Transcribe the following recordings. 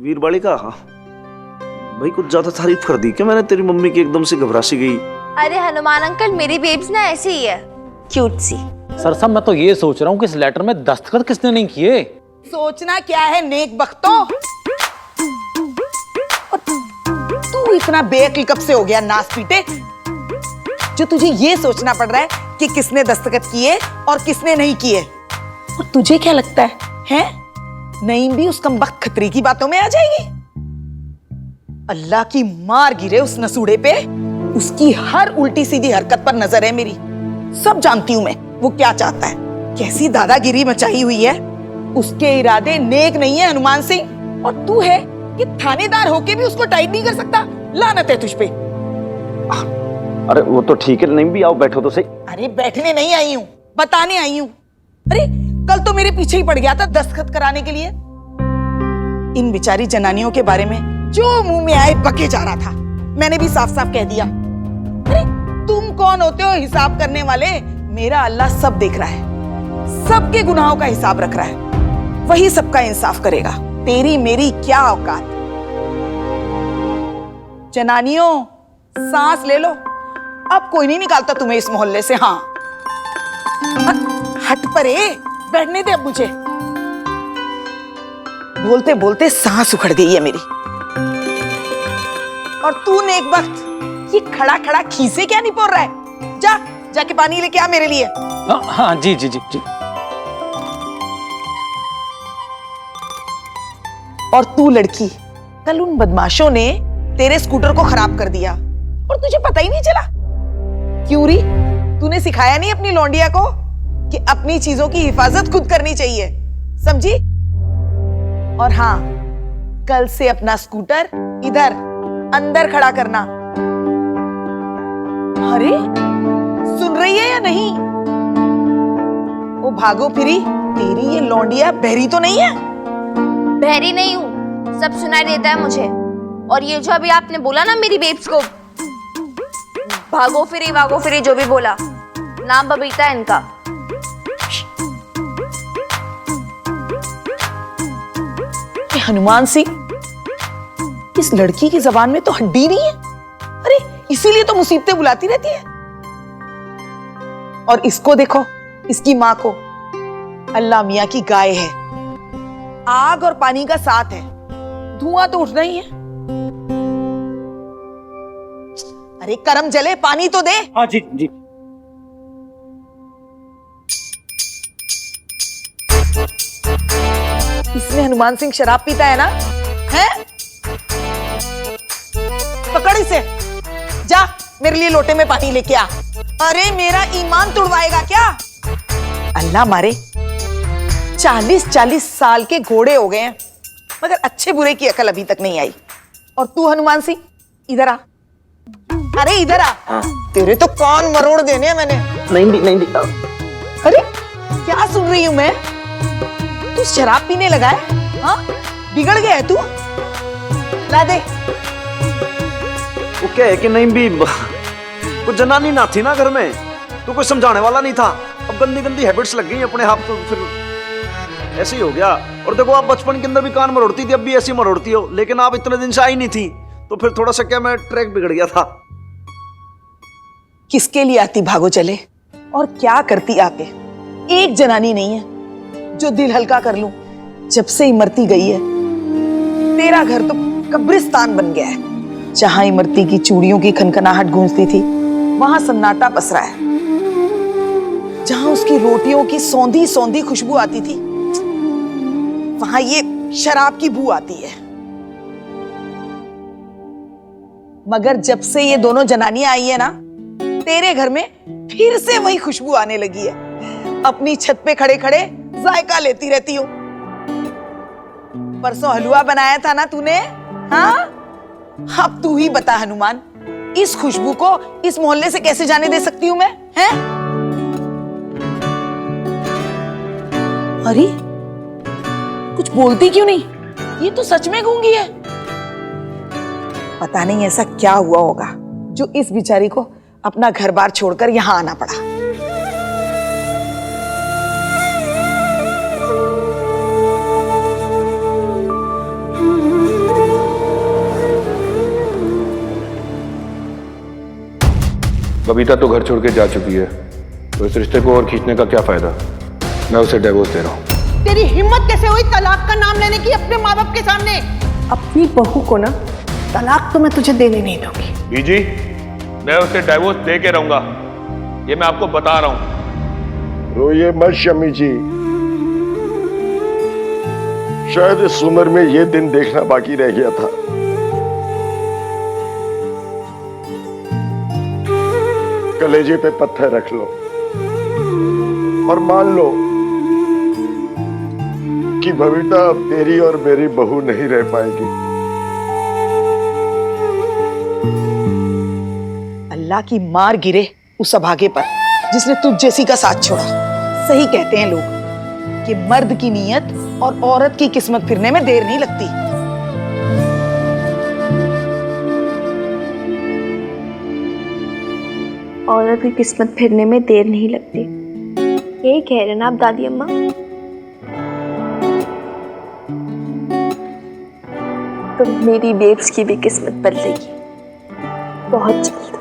वीर बालिका, हाँ भाई कुछ ज्यादा तारीफ कर दी क्या मैंने तेरी मम्मी की? एकदम से घबरा सी गई। अरे हनुमान अंकल, मेरी बेब्स ना ऐसी ही है, क्यूट सी। सर साहब मैं तो ये सोच रहा हूँ कि इस लेटर में दस्तखत किसने नहीं किए। सोचना क्या है नेक बख्तों, तू इतना बेअक्ल कब से हो गया नास पीटे, जो तुझे ये सोचना पड़ रहा है कि किसने दस्तखत किए और किसने नहीं किए। और तुझे क्या लगता है नईम भी उस कमबख्त खतरी की बातों में आ जाएगी? अल्लाह की मार गिरे उस नसूड़े पे, उसकी हर उल्टी सीधी हरकत पर नजर है मेरी। सब जानती हूं मैं वो क्या चाहता है, कैसी दादागिरी मचाई हुई है। उसके इरादे नेक नहीं है हनुमान सिंह, और तू है कि थानेदार होके भी उसको टाइट नहीं कर सकता। लानत है तुझ पे। अरे वो तो ठीक है, नहीं भी आओ बैठो तो सही। अरे बैठने नहीं आई हूँ, बताने आई हूँ। अरे कल तो मेरे पीछे ही पड़ गया था दस्तखत कराने के लिए। इन बेचारी जनानियों के बारे में जो मुंह में आए बके जा रहा था। मैंने भी साफ साफ कह दिया, अरे तुम कौन होते हो हिसाब करने वाले? मेरा अल्लाह सब देख रहा है, सबके गुनाहों का हिसाब रख रहा है, वही सबका इंसाफ करेगा। तेरी मेरी क्या औकात। जनानियों सांस ले लो, अब कोई नहीं निकालता तुम्हें इस मोहल्ले से। हाँ हट परे, बैठने दे अब मुझे। बोलते बोलते सांस उखड़ गई है मेरी। और तू नेक वक्त ये खड़ा खड़ा खीसे क्या निपोर रहा है? जाके पानी लेके आ मेरे लिए। हाँ जी जी जी जी। और तू लड़की, कल उन बदमाशों ने तेरे स्कूटर को खराब कर दिया और तुझे पता ही नहीं चला। क्यों री, तूने सिखाया नहीं अपनी लौंडिया को कि अपनी चीजों की हिफाजत खुद करनी चाहिए, समझी? और हाँ, कल से अपना स्कूटर इधर अंदर खड़ा करना। अरे सुन रही है या नहीं? ओ भागो फिरी, तेरी ये लौंडिया बहरी तो नहीं है? बहरी नहीं हूँ, सब सुनाई देता है मुझे। और ये जो अभी आपने बोला ना मेरी बेब्स को, भागो फिरी जो भी बोला, नाम बबीता है इनका। हनुमान सिंह, इस लड़की की जबान में तो हड्डी नहीं है। अरे इसीलिए तो मुसीबतें बुलाती रहती है। और इसको देखो, इसकी माँ को, अल्लाह मियाँ की गाय है। आग और पानी का साथ है, धुआं तो उठना ही है। अरे करम जले, पानी तो दे। हाँ जी जी। इसमें हनुमान सिंह शराब पीता है ना? है? पकड़ इसे, जा मेरे लिए लोटे में पानी लेके आ। अरे मेरा ईमान तुड़वाएगा क्या? अल्लाह मारे, 40-40 साल के घोड़े हो गए हैं, मगर अच्छे बुरे की अकल अभी तक नहीं आई। और तू हनुमान सिंह इधर आ। अरे इधर आ। तेरे तो कान मरोड़ देने हैं मैंने। नहीं अरे क्या सुन रही हूं मैं? तू शराब पीने लगा है? हाँ, बिगड़ गया है तू। ला दे। वो क्या है कि नहीं भी कुछ जनानी ना थी ना घर में, तो कोई समझाने वाला नहीं था। अब गंदी गंदी हैबिट्स लग गई अपने हाथ, तो फिर ऐसे ही हो गया। और देखो आप बचपन के अंदर भी कान मरोड़ती थी, अब भी ऐसी मरोड़ती हो, लेकिन आप इतने दिन से आई नहीं थी, तो फिर थोड़ा सा क्या मैं ट्रैक बिगड़ गया था। किसके लिए आती भागो चले, और क्या करती आके? एक जनानी नहीं है जो दिल हल्का कर लूं। जब से इमरती गई है, तेरा घर तो कब्रिस्तान बन गया है। जहां इमरती की चूड़ियों की खनखनाहट गूंजती थी, वहां सन्नाटा पसरा है। जहां उसकी रोटियों की सौंधी सौंधी खुशबू आती थी, वहां ये शराब की बू आती है। मगर जब से ये दोनों जनानियां आई है ना, तेरे घर में फिर से वही खुशबू आने लगी है। अपनी छत पे खड़े खड़े जायका लेती रहती हो। परसों हलवा बनाया था ना तूने? हाँ, अब तू ही बता हनुमान, इस खुशबू को इस मोहल्ले से कैसे जाने दे सकती हूं मैं? हैं? अरे कुछ बोलती क्यों नहीं? ये तो सच में गूंगी है। पता नहीं ऐसा क्या हुआ होगा जो इस बेचारी को अपना घर बार छोड़कर यहां आना पड़ा। बबीता तो घर छोड़ के जा चुकी है, तो इस रिश्ते को और खींचने का क्या फायदा। मैं उसे डिवोर्स दे रहा हूँ। तेरी हिम्मत कैसे हुई तलाक का नाम लेने की अपने माँ बाप के सामने? अपनी बहू को ना तलाक तो मैं तुझे देने नहीं दूंगी। बीजी, मैं उसे डिवोर्स दे के रहूंगा, ये मैं आपको बता रहा हूँ। रोइए मत शमी जी, शायद इस उम्र में ये दिन देखना बाकी रह गया था। कलेजे पे पत्थर रख लो और मान लो कि बबीता अब तेरी और मेरी बहू नहीं रह पाएगी। अल्लाह की मार गिरे उस अभागे पर जिसने तुझ जैसी का साथ छोड़ा। सही कहते हैं लोग कि मर्द की नीयत और औरत की किस्मत फिरने में देर नहीं लगती। औरत की किस्मत फिरने में देर नहीं लगती, यही कह रहे ना आप दादी अम्मा? तो मेरी बेब्स की भी किस्मत बदलेगी बहुत जल्द।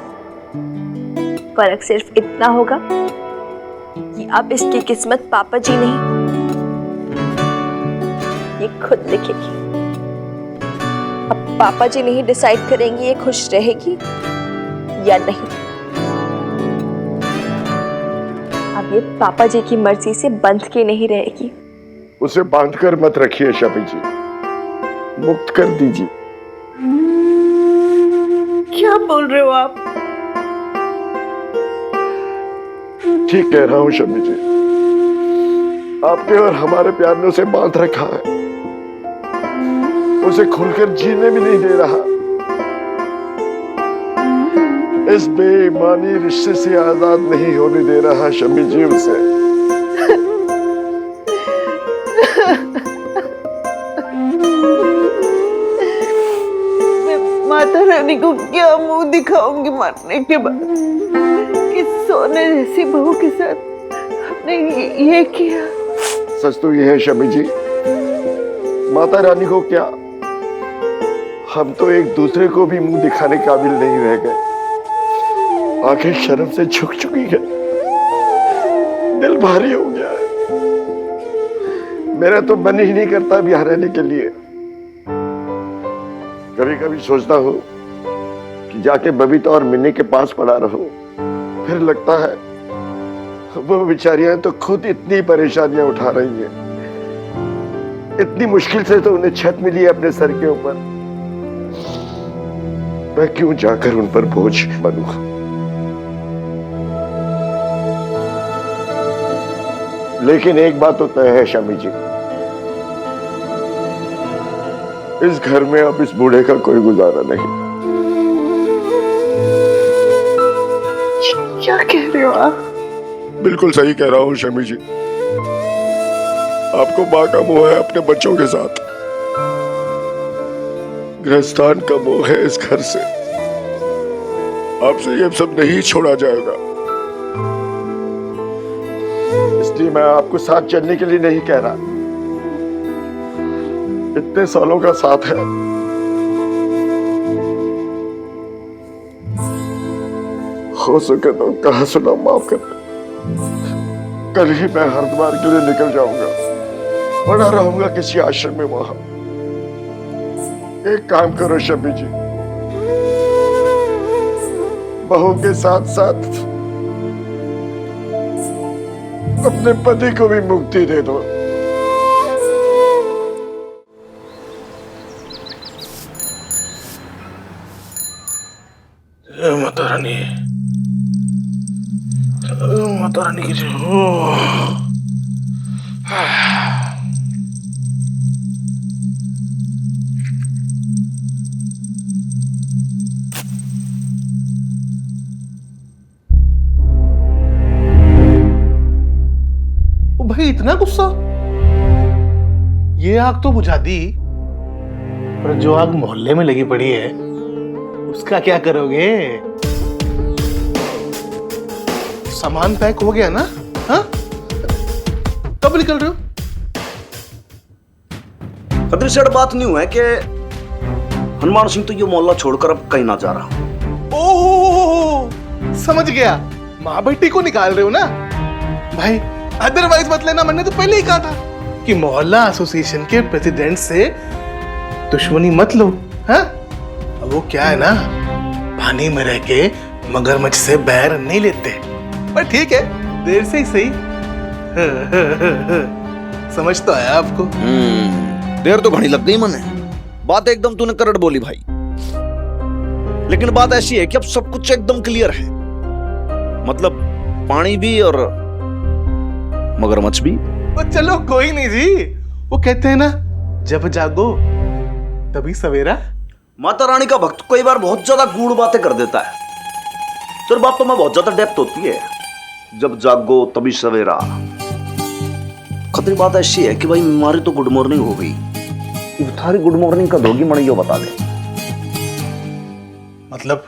फर्क सिर्फ इतना होगा कि अब इसकी किस्मत पापा जी नहीं, ये खुद लिखेगी। अब पापा जी नहीं डिसाइड करेंगे ये खुश रहेगी या नहीं। अब ये पापा जी की मर्जी से बंध के नहीं रहेगी। उसे बांधकर मत रखिए शमी जी, मुक्त कर दीजिए। क्या बोल रहे हो आप? ठीक कह रहा हूं शमी जी, आपके और हमारे प्यार ने उसे बांध रखा है, उसे खुलकर जीने भी नहीं दे रहा। इस बेईमानी रिश्ते से आजाद नहीं होने दे रहा शमी जी उसे। मैं माता रानी को क्या मुंह दिखाऊंगी मरने के बाद कि सोने जैसी बहू के साथ आपने ये किया। सच तो ये है शमी जी, माता रानी को क्या, हम तो एक दूसरे को भी मुंह दिखाने काबिल नहीं रह गए। आंखें शर्म से झुक चुकी है, दिल भारी हो गया है। मेरा तो मन ही नहीं करता अब यहाँ रहने के लिए। कभी कभी सोचता हूँ कि जाके बबीता और मिन्नी के पास पड़ा रहूं, फिर लगता है वो बेचारियां तो खुद इतनी परेशानियां उठा रही हैं। इतनी मुश्किल से तो उन्हें छत मिली है अपने सर के ऊपर, मैं क्यों जाकर उन पर बोझ बनूं। लेकिन एक बात तो तय है शमी जी, इस घर में अब इस बूढ़े का कोई गुजारा नहीं। क्या कह रहे हो आप? बिल्कुल सही कह रहा हूं शमी जी, आपको मां का मोह है अपने बच्चों के साथ, गृहस्थान का मोह है इस घर से। आपसे ये सब नहीं छोड़ा जाएगा, इसलिए मैं आपको साथ चलने के लिए नहीं कह रहा। इतने सालों का साथ है, हो सके तो कहा सुना माफ कर दे। कल ही मैं हरिद्वार के लिए निकल जाऊंगा, बना रहूंगा किसी आश्रम में वहां। एक काम करो शमी जी, बहू के साथ साथ अपने पति को भी मुक्ति दे दो। माता रानी, माता रानी की जय हो। भाई इतना गुस्सा? ये आग तो बुझा दी, पर जो आग मोहल्ले में लगी पड़ी है उसका क्या करोगे? सामान पैक हो गया ना? हाँ? कब निकल रहे हो? खतरे से बात नहीं हुआ है कि हनुमान सिंह तो ये मोहल्ला छोड़कर अब कहीं ना जा रहा। ओह, समझ गया, माँ बेटी को निकाल रहे हो ना भाई, अदरवाइज मत लेना। मैंने तो पहले ही कहा था कि मोहल्ला एसोसिएशन के प्रेसिडेंट से दुश्मनी मत लो। हाँ, अब वो क्या है ना, पानी में रह के मगरमच्छ से बैर नहीं लेते। पर ठीक है, देर से ही सही। समझ तो आया आपको। देर तो घनी लग गई मने। बात एकदम तूने करड़ बोली भाई, लेकिन बात ऐसी है कि अब सब कुछ एकदम क्लियर है। मतलब पानी भी और मगरमच्छ भी। तो चलो कोई नहीं जी, वो कहते हैं ना, जब जागो तभी सवेरा। माता रानी का भक्त कई बार बहुत ज्यादा गूढ़ बातें कर देता है। तेरे बात तो में बहुत ज्यादा डेप्थ होती है। जब जागो तभी सवेरा। खतरी बात ऐसी है कि भाई हमारी तो गुड मॉर्निंग हो गई, अब थारी गुड मॉर्निंग कब होगी मणियो बता दे। मतलब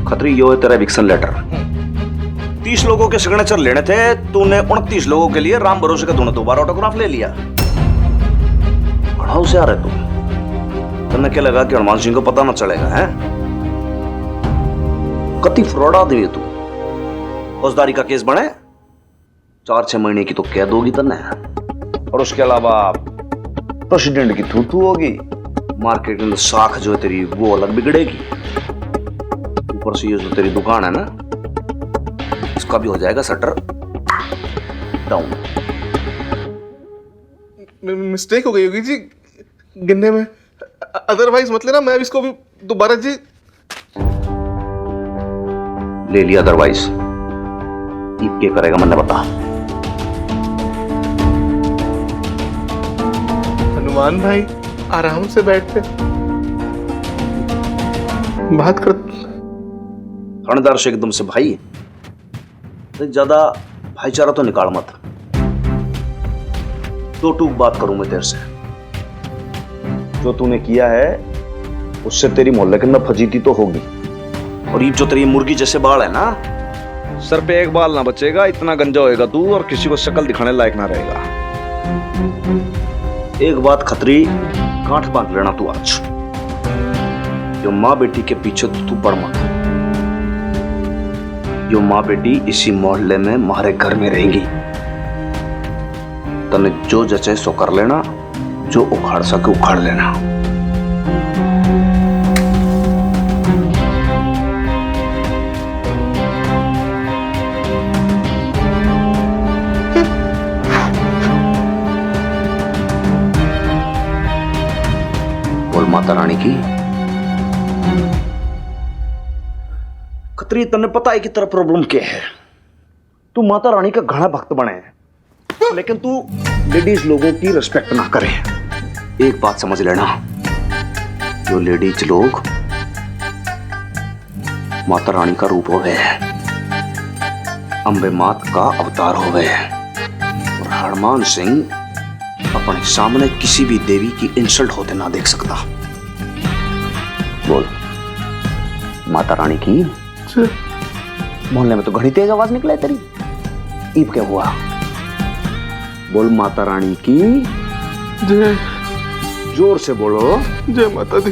खतरी यो है तेरा एविक्शन लेटर। 30 लोगों के सिग्नेचर लेने थे, तूने 29 लोगों के लिए राम भरोसे का दो बार ऑटोग्राफ ले लिया। बड़ा होशियार है तू। तुमने क्या लगा कि हनुमान सिंह को पता ना चलेगा? है कति फ्रॉड आदमी है तू। फौजदारी का केस बने 4-6 महीने की तो कैद होगी तन्ने, और उसके अलावा प्रेसिडेंट की थू होगी। मार्केट में साख जो है तेरी वो अलग बिगड़ेगी। ऊपर से ये जो तेरी दुकान है ना, इसका भी हो जाएगा शटर डाउन। मिस्टेक हो गई होगी जी गिनने में, अदरवाइज मत लेना। मैं इसको भी दोबारा जी ले लिया। अदरवाइज ईप क्या करेगा मैंने बता। हनुमान भाई आराम से बैठते बात कर। थानेदार से एकदम से भाई, तो ज्यादा भाईचारा तो निकाल मत। दो टूक बात करूं मैं तेरे से। जो तूने किया है उससे तेरी मोहल्ले के अंदर फजीती तो होगी, और ये जो तेरी मुर्गी जैसे बाल है ना, सर पे एक बाल ना बचेगा। इतना गंजा होएगा तू और किसी को शक्ल दिखाने लायक ना रहेगा। एक बात खतरी गांठ बांध लेना तू आज, जो माँ बेटी के पीछे तू पड़ मत। जो माँ बेटी इसी मोहल्ले में हमारे घर में रहेंगी। तने जो जचे सो कर लेना, जो उखाड़ सके उखाड़ लेना। बोल माता रानी की। खतरी तने पता है कि तेरा प्रॉब्लम क्या है। तू माता रानी का घना भक्त बने, लेकिन तू लेडीज लोगों की रिस्पेक्ट ना करे। एक बात समझ लेना, जो लेडीज लोग माता रानी का रूप हो गए, अम्बे मात का अवतार हो गए, और हनुमान सिंह अपने सामने किसी भी देवी की इंसल्ट होते ना देख सकता। बोल माता रानी की। मोहल्ले में तो घनी तेज आवाज निकले तेरी। ईब क्या हुआ? बोल माता रानी की जय। जोर से बोलो। जय माता दी।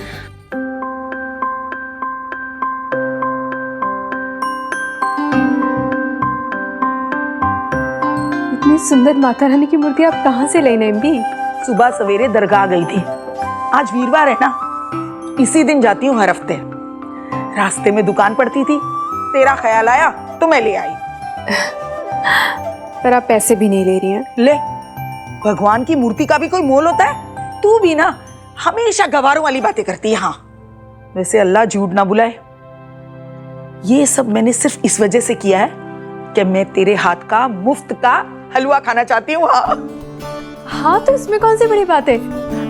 इतनी सुंदर माता रानी की मूर्ति आप कहाँ से लेने भी? सुबह सवेरे दरगाह गई थी। आज वीरवार है ना, इसी दिन जाती हूँ हर हफ्ते। रास्ते में दुकान पड़ती थी, तेरा ख्याल आया तो मैं ले आई। पर आप पैसे भी नहीं ले रही हैं। ले, भगवान की मूर्ति का भी कोई मोल होता है? तू भी ना हमेशा गवारों वाली बातें करती है। हाँ, वैसे अल्लाह झूठ ना बुलाए, ये सब मैंने सिर्फ इस वजह से किया है कि मैं तेरे हाथ का मुफ्त का हलवा खाना चाहती हूँ। हाँ, तो इसमें कौन सी बड़ी बात है?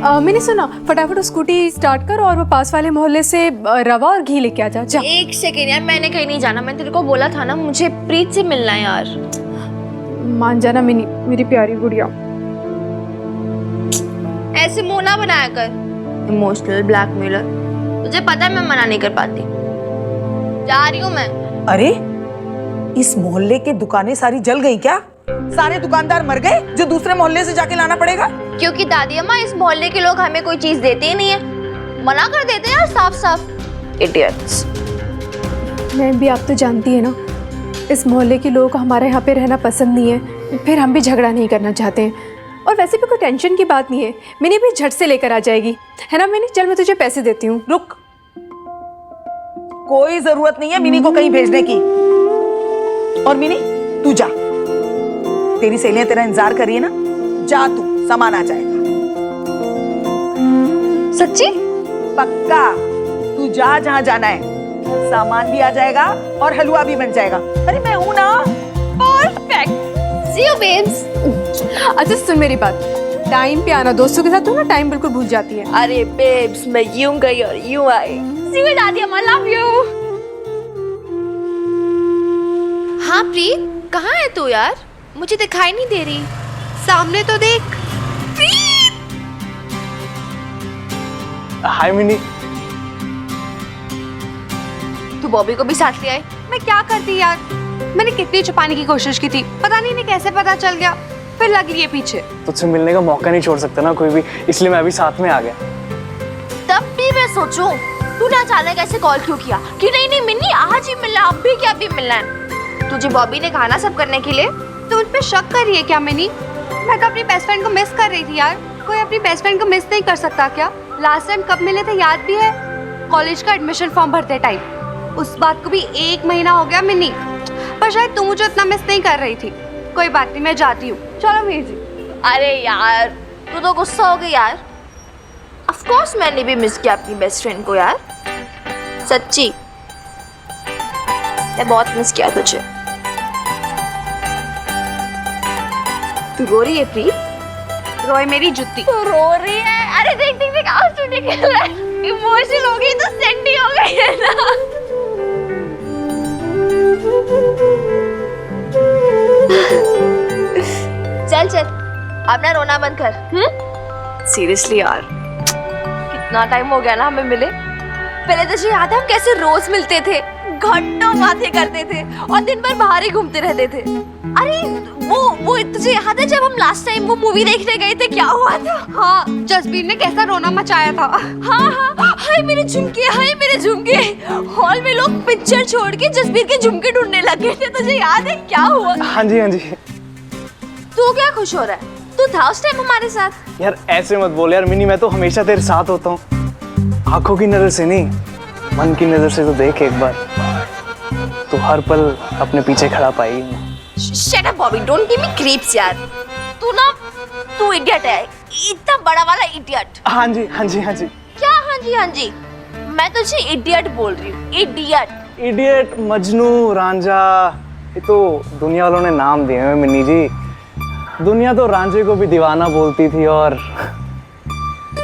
मैंने सुना, फटाफट स्कूटी स्टार्ट कर और वो पास वाले मोहल्ले से रवा और घी लेके आ जा। एक सेकेंड यार, मैंने कहीं नहीं जाना। मैं तेरे को बोला था ना, मुझे प्रीत से मिलना है यार। मान जाना मेरी प्यारी गुड़िया। ऐसे मुंह ना बनाया कर। Emotional blackmailer. तुझे पता है मैं मना नहीं कर पाती। जा रही हूँ मैं। अरे, इस मोहल्ले के दुकानें सारी जल गई क्या? सारे दुकानदार मर गए जो दूसरे मोहल्ले से जाके लाना पड़ेगा? क्योंकि दादी अम्मा, इस मोहल्ले के लोग हमें कोई चीज देते ही नहीं है। मना कर देते हैं यार साफ साफ। इडियट्स। मैं भी, आप तो जानती है ना, इस मोहल्ले के लोगों को हमारे यहाँ पे रहना पसंद नहीं है, फिर हम भी झगड़ा नहीं करना चाहते हैं। और वैसे भी कोई टेंशन की बात नहीं है, मिनी भी झट से लेकर आ जाएगी, है ना मिनी? चल मैं तुझे पैसे देती हूँ। रुक, कोई जरूरत नहीं है मिनी को कहीं भेजने की। और मिनी तू जा, तेरी सहेलियां तेरा इंतजार कर रही है ना, जा तू, सामान आ जाएगा। सच्ची? पक्का, तू जा जहां जाना है, सामान भी आ जाएगा और हलवा भी बन जाएगा। अरे मैं हूं ना। परफेक्ट। See you babes. अच्छा सुन मेरी बात, टाइम पे आना, दोस्तों के साथ तू ना टाइम बिल्कुल भूल जाती है। अरे बेब्स, मैं यूं गई और यूं आई। सी यू दादी, आई लव यू। हाँ प्रीत, कहाँ है तू यार? मुझे दिखाई नहीं दे रही। सामने तो देख। प्रीत! हाय मिनी। तू बॉबी को भी साथ ले आई। मैं क्या करती यार, मैंने कितनी छुपाने की कोशिश की थी, पता नहीं इन्हें कैसे पता चल गया, फिर लग लिए पीछे। तुझसे मिलने का मौका नहीं छोड़ सकता ना कोई भी, इसलिए मैं भी साथ में आ गया। तब भी मैं सोचूं तूने अचानक ऐसे कॉल क्यों किया कि नहीं नहीं मिन्नी आज ही मिलना, अब भी क्या भी मिलना है? तुझे बॉबी ने कहा ना सब करने के लिए। तो उन पे शक कर रही है क्या मिनी? मैं तो अपनी बेस्ट फ्रेंड को मिस कर रही थी यार। कोई अपनी बेस्ट फ्रेंड को मिस नहीं कर सकता क्या? लास्ट टाइम कब मिले थे याद भी है? कॉलेज का एडमिशन फॉर्म भरते टाइम। उस बात को भी 1 महीना हो गया मिनी, पर शायद तू मुझे इतना मिस नहीं कर रही थी। कोई बात नहीं, मैं जाती हूँ। चलो भेजी। अरे यार तू तो गुस्सा हो गई यार। ऑफ कोर्स मैंने भी मिस किया अपनी बेस्ट फ्रेंड को यार, सच्ची मैं बहुत मिस किया तुझे। तू रो रही है प्रीत? रोए मेरी जुत्ती। तू रो रही है? अरे देख देख देख आंसू निकल रहा है। इमोशनल हो गई तो सेंडी हो गई है ना। चल चल अब ना रोना बंद कर। सीरियसली यार कितना टाइम हो गया ना हमें मिले। पहले तुझे याद है हम कैसे रोज मिलते थे, घंटों बातें करते थे और दिन भर बाहर ही घूमते रहते थे। अरे वो तुझे याद है जब हम लास्ट टाइम वो मूवी देखने गए थे, क्या हुआ था? हाँ, जसबीर ने कैसा रोना मचाया था। हाँ हाँ, हाय मेरे झुमके, हाय मेरे झुमके। हॉल में लोग पिक्चर छोड़ के जसबीर के झुमके ढूंढने लगे थे, तुझे याद है क्या हुआ? हाँ जी हाँ जी। तू क्या खुश हो रहा है? तू था उस टाइम हमारे साथ। यार ऐसे मत बोल यार मिनी, मैं तो हमेशा तेरे साथ होता हूँ। आंखों की नजर से नहीं, मन की नजर से तो देख एक बार, तू हर पल अपने पीछे खड़ा पाई। Shut up Bobby, don't give me creeps यार। तू इडियट है, इतना बड़ा वाला इडियट। हाँ जी हाँ जी हाँ जी। क्या हाँ जी हाँ जी? मैं तुझे इडियट बोल रही हूँ, इडियट। इडियट, मजनू, रांझा, ये तो दुनिया वालों ने नाम दिए हैं मिन्नी जी। दुनिया तो रांझे को भी दीवाना बोलती थी और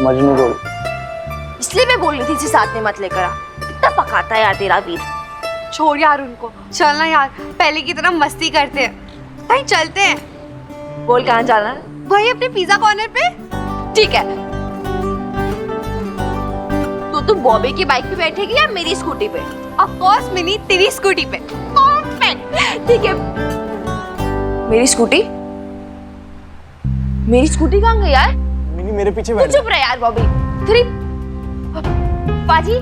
मजनू को। इसलिए मैं बोल रही थी साथ में मत लेकर आ। कितना पकाता है यार तेरा वीर। छोड़ यार उनको, चलना यार पहले की तरह मस्ती करते हैं। कहीं चलते हैं। बोल कहाँ जाना है? वही अपने पिज्जा कॉर्नर पे। ठीक है। तू बॉबी की बाइक पे बैठेगी या मेरी स्कूटी पे? ऑफ कोर्स मिनी, तेरी स्कूटी पे। परफेक्ट, ठीक है। मेरी स्कूटी कहाँ गई यार? मिनी मेरे पीछे तू बैठ। चुप रह यार बॉबी। पाजी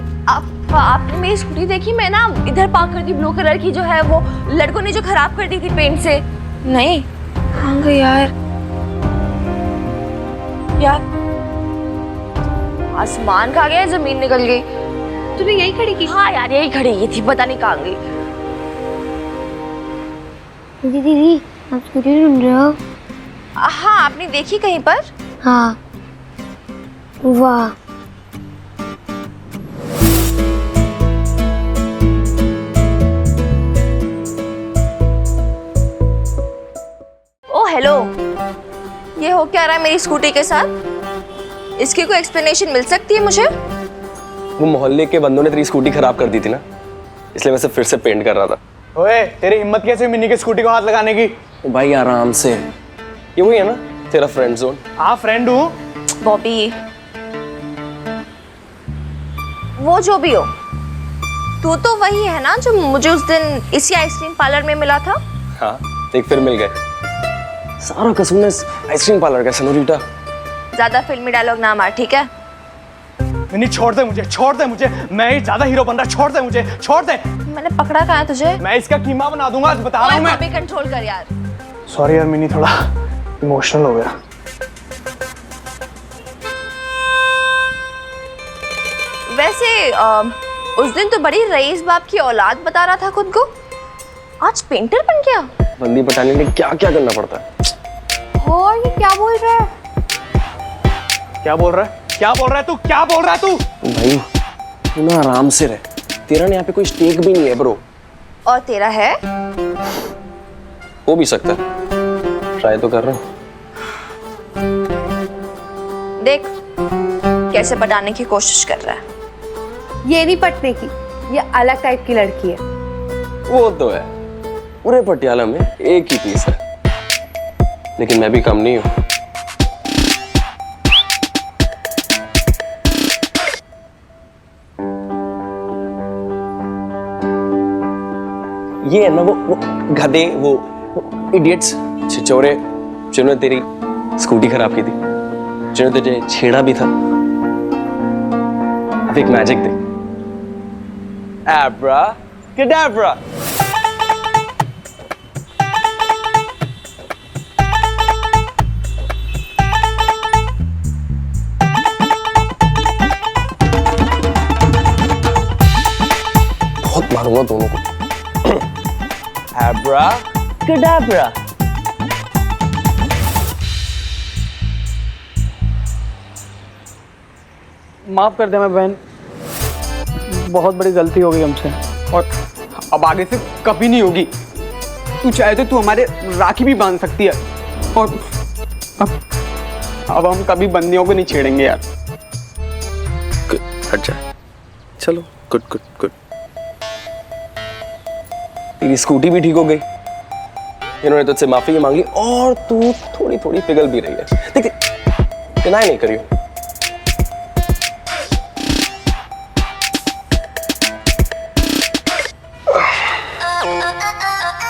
आपने मेरी स्कूटी देखी? मैं ना इधर पार्क कर दी, ब्लू कलर की जो है, वो लड़कों ने जो खराब कर दी थी पेंट से। नहीं, कहाँ गई यार? आसमान खा गया, जमीन निकल गई। तूने यही खड़ी की? हाँ यार यही खड़ी की थी, पता नहीं कहाँ गई। दीदी आप स्कूटी ढूंढ रहे हो? हाँ, आपने देखी कहीं पर? हाँ। वाह। ओ हेलो, ये हो क्या रहा है मेरी स्कूटी के साथ? इसकी कोई एक्सप्लेनेशन मिल सकती है मुझे? वो मोहल्ले के बंदों ने तेरी स्कूटी खराब कर दी थी ना, इसलिए मैं फिर से पेंट कर रहा था। ओए, तेरी हिम्मत कैसे मिनी की स्कूटी को हाथ लगाने की? भाई आराम से, ये वही है ना तेरा फ्रेंड जोन? हाँ फ्रेंड हूँ। बॉबी, वो जो भी हो, तू तो वही है ना जो मुझे उस दिन इसी आइसक्रीम पार्लर में मिला था? हाँ, एक फिर मिल गए। सारा कसूर आइसक्रीम पार्लर का। सनोरिटा, ज्यादा फिल्मी डायलॉग ना मार, ठीक है? नहीं छोड़ दे मुझे, मैं ही ज्यादा हीरो बन रहा, छोड़ दे मुझे, छोड़ दे। मैंने पकड़ा कहाँ है तुझे? मैं इसका कीमा बना दूंगा, आज बता रहा हूँ मैं। कंट्रोल कर यार। सॉरी यार मिनी, थोड़ा इमोशनल हो गया। वैसे उस दिन तो बड़ी रईस बाप की औलाद बता रहा था खुद को, आज पेंटर बन गया। बंदी पटाने के लिए क्या क्या करना पड़ता है। और ये क्या बोल रहा है? क्या बोल रहा है? क्या बोल रहा है तू? क्या बोल रहा है तू? भाई तू ना आराम से रह, तेरा ना यहाँ पे कोई स्टेक भी नहीं है ब्रो। और तेरा है? हो भी सकता है, ट्राई तो कर रहा हूँ। देख कैसे पटाने की कोशिश कर रहा है। ये नहीं पटने की, ये अलग टाइप की लड़की है। वो तो है, पूरे पटियाला में एक ही पीस है, लेकिन मैं भी कम नहीं हूँ। ये है ना वो गधे, वो इडियट्स, छिचोरे जिन्होंने तेरी स्कूटी खराब की थी, जिन्होंने तुझे छेड़ा भी था। अब एक मैजिक देख, एब्रा कैडाब्रा। बहुत मारूंगा दोनों को। एब्रा कैडाब्रा। माफ कर दे मैं बहन, बहुत बड़ी गलती हो गई हमसे, और अब आगे से कभी नहीं होगी। तू चाहे तो तू हमारे राखी भी बांध सकती है, और अब हम कभी बंदियों को नहीं छेड़ेंगे यार। हट जा, चलो गुड गुड गुड। तेरी स्कूटी भी ठीक हो गई, इन्होंने तुझसे माफी मांगी, और तू थोड़ी थोड़ी पिघल भी रही है। देख डिनाई नहीं करियो।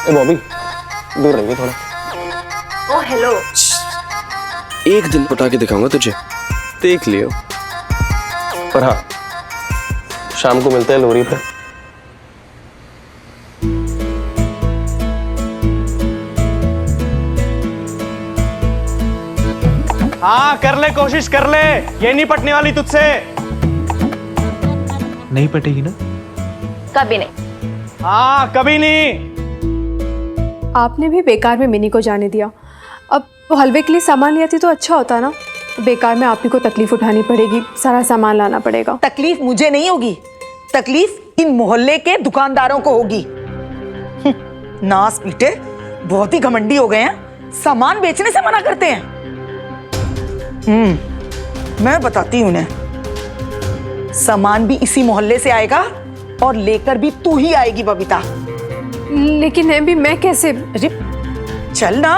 बॉबी दूर रहिए थोड़ा। ओ हेलो। एक दिन पटा के दिखाऊंगा तुझे, देख लियो। पर हाँ, शाम को मिलते हैं लोरी पे। हाँ कर ले, कोशिश कर ले, ये नहीं पटने वाली तुझसे। नहीं पटेगी ना? कभी नहीं। हाँ कभी नहीं। आपने भी बेकार में मिनी को जाने दिया। अब वो हलवे के लिए सामान लिया थी तो अच्छा होता ना। बेकार में आप ही को तकलीफ उठानी पड़ेगी, सारा सामान लाना पड़ेगा। तकलीफ मुझे नहीं होगी, तकलीफ इन मोहल्ले के दुकानदारों को होगी। नास पीटे, बहुत ही घमंडी हो गए हैं, सामान बेचने से मना करते हैं। मैं बताती हूं उन्हें, सामान भी इसी मोहल्ले से आएगा और लेकर भी तू ही आएगी बबीता। लेकिन भी मैं कैसे? अरे चल ना,